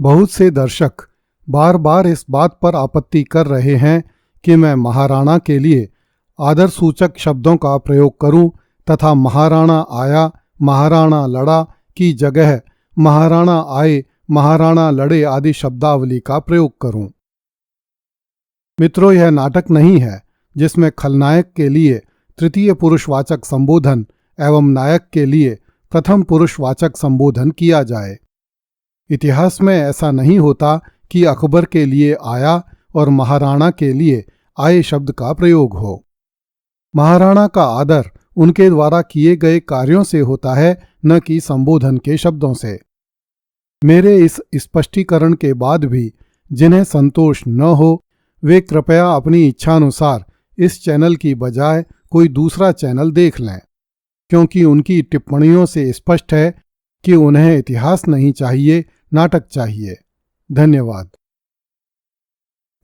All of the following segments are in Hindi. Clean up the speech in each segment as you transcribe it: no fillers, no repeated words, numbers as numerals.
बहुत से दर्शक बार बार इस बात पर आपत्ति कर रहे हैं कि मैं महाराणा के लिए आदर सूचक शब्दों का प्रयोग करूं तथा महाराणा आया, महाराणा लड़ा की जगह महाराणा आए, महाराणा लड़े आदि शब्दावली का प्रयोग करूं। मित्रों, यह नाटक नहीं है जिसमें खलनायक के लिए तृतीय पुरुषवाचक संबोधन एवं नायक के लिए प्रथम पुरुषवाचक संबोधन किया जाए। इतिहास में ऐसा नहीं होता कि अकबर के लिए आया और महाराणा के लिए आए शब्द का प्रयोग हो। महाराणा का आदर उनके द्वारा किए गए कार्यों से होता है, न कि संबोधन के शब्दों से। मेरे इस स्पष्टीकरण के बाद भी जिन्हें संतोष न हो वे कृपया अपनी इच्छानुसार इस चैनल की बजाय कोई दूसरा चैनल देख लें, क्योंकि उनकी टिप्पणियों से स्पष्ट है कि उन्हें इतिहास नहीं चाहिए, नाटक चाहिए। धन्यवाद।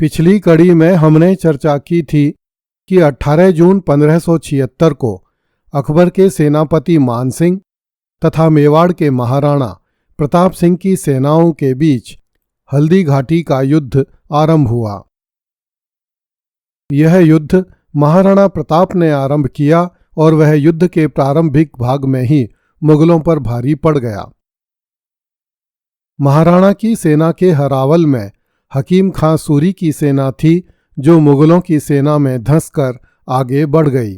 पिछली कड़ी में हमने चर्चा की थी कि 18 जून 1576 को अकबर के सेनापति मानसिंह तथा मेवाड़ के महाराणा प्रताप सिंह की सेनाओं के बीच हल्दी घाटी का युद्ध आरंभ हुआ। यह युद्ध महाराणा प्रताप ने आरंभ किया और वह युद्ध के प्रारंभिक भाग में ही मुगलों पर भारी पड़ गया। महाराणा की सेना के हरावल में हकीम खां सूरी की सेना थी, जो मुगलों की सेना में धंसकर आगे बढ़ गई।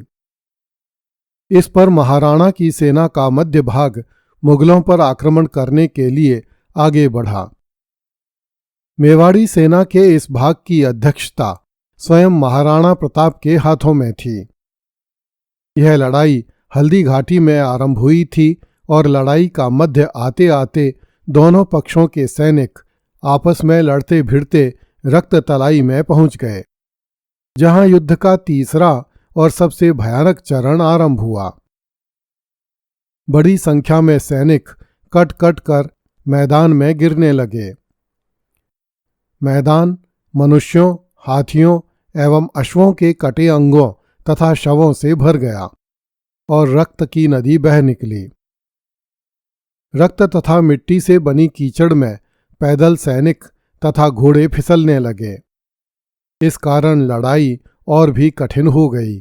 इस पर महाराणा की सेना का मध्य भाग मुगलों पर आक्रमण करने के लिए आगे बढ़ा। मेवाड़ी सेना के इस भाग की अध्यक्षता स्वयं महाराणा प्रताप के हाथों में थी। यह लड़ाई हल्दी घाटी में आरंभ हुई थी और लड़ाई का मध्य आते आते दोनों पक्षों के सैनिक आपस में लड़ते भिड़ते रक्त तलाई में पहुंच गए, जहां युद्ध का तीसरा और सबसे भयानक चरण आरंभ हुआ। बड़ी संख्या में सैनिक कट कट कर मैदान में गिरने लगे। मैदान मनुष्यों, हाथियों एवं अश्वों के कटे अंगों तथा शवों से भर गया और रक्त की नदी बह निकली। रक्त तथा मिट्टी से बनी कीचड़ में पैदल सैनिक तथा घोड़े फिसलने लगे। इस कारण लड़ाई और भी कठिन हो गई।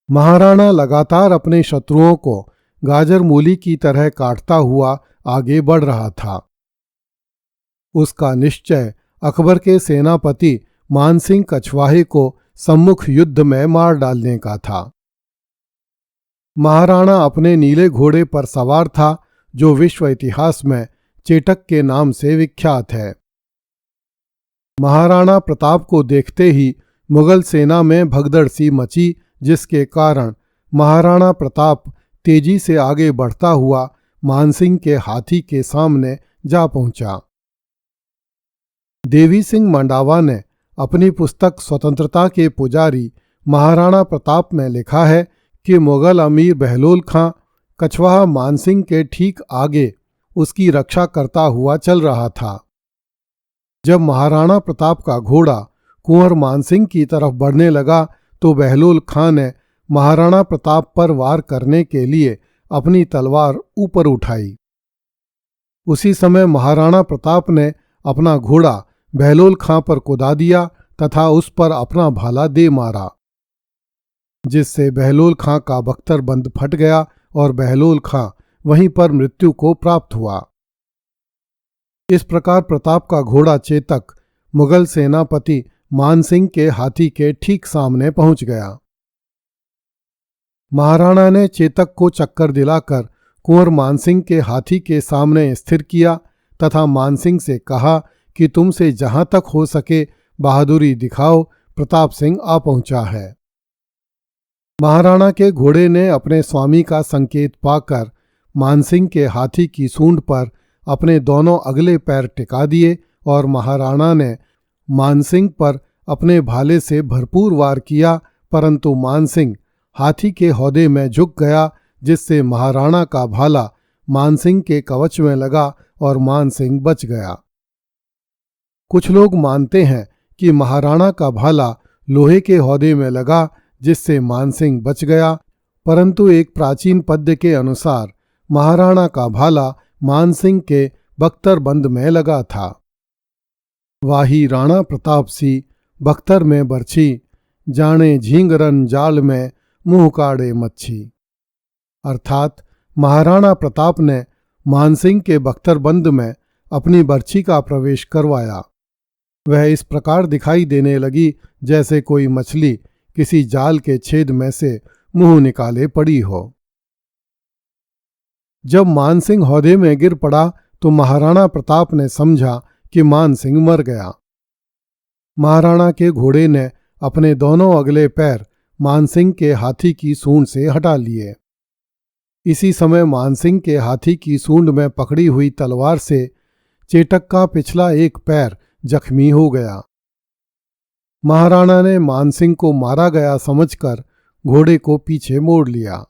महाराणा लगातार अपने शत्रुओं को गाजर मूली की तरह काटता हुआ आगे बढ़ रहा था। उसका निश्चय अकबर के सेनापति मानसिंह कछवाहे को सम्मुख युद्ध में मार डालने का था। महाराणा अपने नीले घोड़े पर सवार था, जो विश्व इतिहास में चेटक के नाम से विख्यात है। महाराणा प्रताप को देखते ही मुगल सेना में भगदड़ सी मची, जिसके कारण महाराणा प्रताप तेजी से आगे बढ़ता हुआ मानसिंह के हाथी के सामने जा पहुंचा। देवी सिंह मंडावा ने अपनी पुस्तक स्वतंत्रता के पुजारी महाराणा प्रताप में लिखा है कि मुगल अमीर बहलोल खां कछवाहा मानसिंह के ठीक आगे उसकी रक्षा करता हुआ चल रहा था। जब महाराणा प्रताप का घोड़ा कुंवर मानसिंह की तरफ बढ़ने लगा तो बहलोल खां ने महाराणा प्रताप पर वार करने के लिए अपनी तलवार ऊपर उठाई। उसी समय महाराणा प्रताप ने अपना घोड़ा बहलोल खां पर कुदा दिया तथा उस पर अपना भाला दे मारा, जिससे बहलोल खां का बख्तर बंद फट गया और बहलोल खां वहीं पर मृत्यु को प्राप्त हुआ। इस प्रकार प्रताप का घोड़ा चेतक मुगल सेनापति मानसिंह के हाथी के ठीक सामने पहुंच गया। महाराणा ने चेतक को चक्कर दिलाकर कुंवर मानसिंह के हाथी के सामने स्थिर किया तथा मानसिंह से कहा कि तुमसे जहां तक हो सके बहादुरी दिखाओ, प्रताप सिंह आ पहुंचा है। महाराणा के घोड़े ने अपने स्वामी का संकेत पाकर मानसिंह के हाथी की सूंड पर अपने दोनों अगले पैर टिका दिए और महाराणा ने मानसिंह पर अपने भाले से भरपूर वार किया, परंतु मानसिंह हाथी के हौदे में झुक गया, जिससे महाराणा का भाला मानसिंह के कवच में लगा और मानसिंह बच गया। कुछ लोग मानते हैं कि महाराणा का भाला लोहे के हौदे में लगा, जिससे मानसिंह बच गया, परंतु एक प्राचीन पद्य के अनुसार महाराणा का भाला मानसिंह के बख्तरबंद में लगा था। वाही राणा प्रताप सी बख्तर में बरछी, जाने झींगरन जाल में मुंह काढ़े मच्छी। अर्थात महाराणा प्रताप ने मानसिंह के बख्तरबंद में अपनी बर्छी का प्रवेश करवाया। वह इस प्रकार दिखाई देने लगी जैसे कोई मछली किसी जाल के छेद में से मुंह निकाले पड़ी हो। जब मानसिंह हौदे में गिर पड़ा तो महाराणा प्रताप ने समझा कि मानसिंह मर गया। महाराणा के घोड़े ने अपने दोनों अगले पैर मानसिंह के हाथी की सूंड से हटा लिए। इसी समय मानसिंह के हाथी की सूंड में पकड़ी हुई तलवार से चेटक का पिछला एक पैर जख्मी हो गया। महाराणा ने मानसिंह को मारा गया समझकर घोड़े को पीछे मोड़ लिया।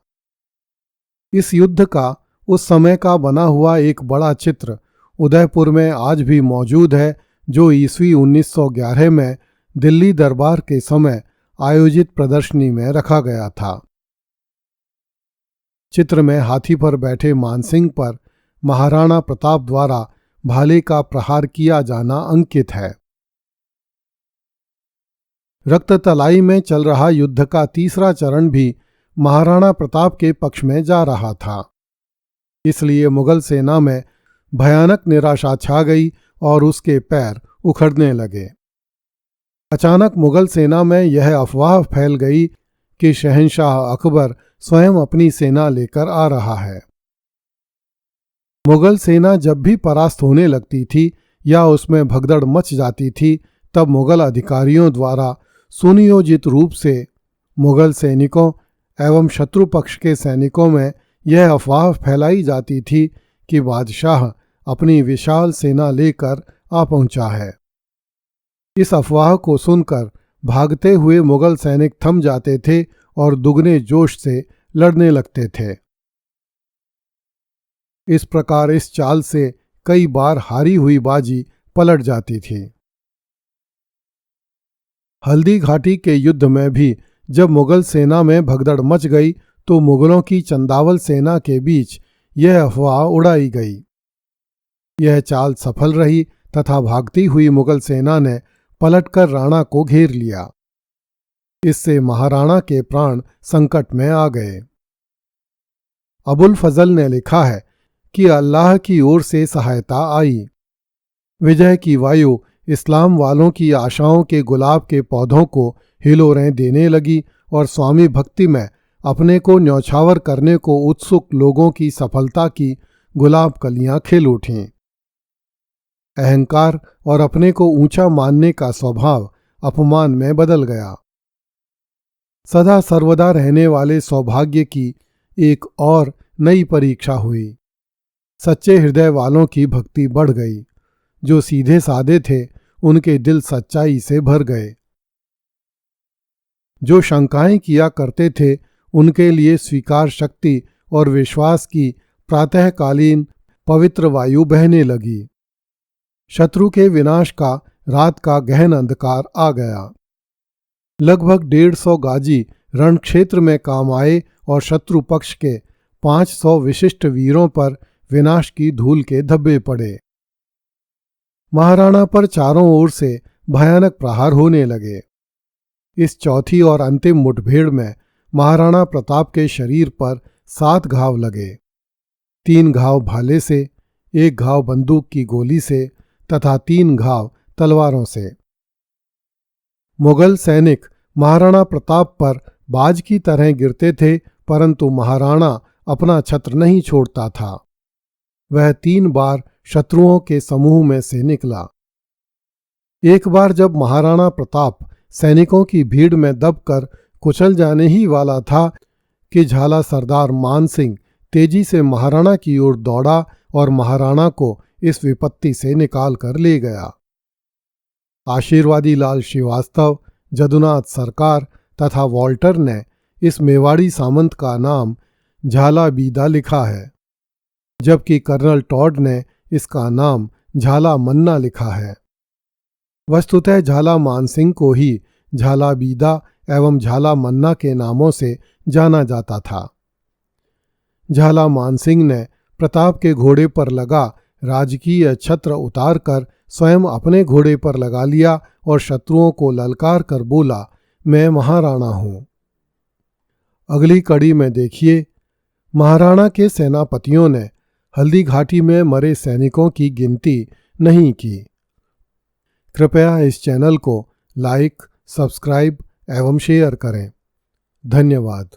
इस युद्ध का उस समय का बना हुआ एक बड़ा चित्र उदयपुर में आज भी मौजूद है, जो ईस्वी 1911 में दिल्ली दरबार के समय आयोजित प्रदर्शनी में रखा गया था। चित्र में हाथी पर बैठे मानसिंह पर महाराणा प्रताप द्वारा भाले का प्रहार किया जाना अंकित है। रक्ततलाई में चल रहा युद्ध का तीसरा चरण भी महाराणा प्रताप के पक्ष में जा रहा था। इसलिए मुगल सेना में भयानक निराशा छा गई और उसके पैर उखड़ने लगे। अचानक मुगल सेना में यह अफवाह फैल गई कि शहंशाह अकबर स्वयं अपनी सेना लेकर आ रहा है। मुगल सेना जब भी परास्त होने लगती थी या उसमें भगदड़ मच जाती थी, तब मुगल अधिकारियों द्वारा सुनियोजित रूप से मुगल सैनिकों एवं शत्रु पक्ष के सैनिकों में यह अफवाह फैलाई जाती थी कि बादशाह अपनी विशाल सेना लेकर आ पहुंचा है। इस अफवाह को सुनकर भागते हुए मुगल सैनिक थम जाते थे और दुगने जोश से लड़ने लगते थे। इस प्रकार इस चाल से कई बार हारी हुई बाजी पलट जाती थी। हल्दी घाटी के युद्ध में भी जब मुगल सेना में भगदड़ मच गई तो मुगलों की चंदावल सेना के बीच यह अफवाह उड़ाई गई। यह चाल सफल रही तथा भागती हुई मुगल सेना ने पलटकर राणा को घेर लिया। इससे महाराणा के प्राण संकट में आ गए। अबुल फजल ने लिखा है कि अल्लाह की ओर से सहायता आई। विजय की वायु इस्लाम वालों की आशाओं के गुलाब के पौधों को हिलोरें देने लगी और स्वामी भक्ति में अपने को न्यौछावर करने को उत्सुक लोगों की सफलता की गुलाब कलियां खिल उठीं। अहंकार और अपने को ऊंचा मानने का स्वभाव अपमान में बदल गया। सदा सर्वदा रहने वाले सौभाग्य की एक और नई परीक्षा हुई। सच्चे हृदय वालों की भक्ति बढ़ गई। जो सीधे साधे थे उनके दिल सच्चाई से भर गए। जो शंकाएं किया करते थे उनके लिए स्वीकार शक्ति और विश्वास की प्रातःकालीन पवित्र वायु बहने लगी। शत्रु के विनाश का रात का गहन अंधकार आ गया। लगभग 150 गाजी रणक्षेत्र में काम आए और शत्रु पक्ष के 500 विशिष्ट वीरों पर विनाश की धूल के धब्बे पड़े। महाराणा पर चारों ओर से भयानक प्रहार होने लगे। इस चौथी और अंतिम मुठभेड़ में महाराणा प्रताप के शरीर पर 7 घाव लगे। 3 घाव भाले से, 1 घाव बंदूक की गोली से तथा 3 घाव तलवारों से। मुगल सैनिक महाराणा प्रताप पर बाज की तरह गिरते थे, परंतु महाराणा अपना छत्र नहीं छोड़ता था। वह 3 बार शत्रुओं के समूह में से निकला। एक बार जब महाराणा प्रताप सैनिकों की भीड़ में दबकर कुचल जाने ही वाला था कि झाला सरदार मानसिंह तेजी से महाराणा की ओर दौड़ा और महाराणा को इस विपत्ति से निकाल कर ले गया। आशीर्वादी लाल श्रीवास्तव, जदुनाथ सरकार तथा वॉल्टर ने इस मेवाड़ी सामंत का नाम झाला बीदा लिखा है, जबकि कर्नल टॉड ने इसका नाम झाला मन्ना लिखा है। वस्तुतः झाला मानसिंह को ही झाला बीदा एवं झाला मन्ना के नामों से जाना जाता था। झाला मानसिंह ने प्रताप के घोड़े पर लगा राजकीय छत्र उतारकर स्वयं अपने घोड़े पर लगा लिया और शत्रुओं को ललकार कर बोला, मैं महाराणा हूं। अगली कड़ी में देखिए, महाराणा के सेनापतियों ने हल्दी घाटी में मरे सैनिकों की गिनती नहीं की। कृपया इस चैनल को लाइक, सब्सक्राइब एवं शेयर करें। धन्यवाद।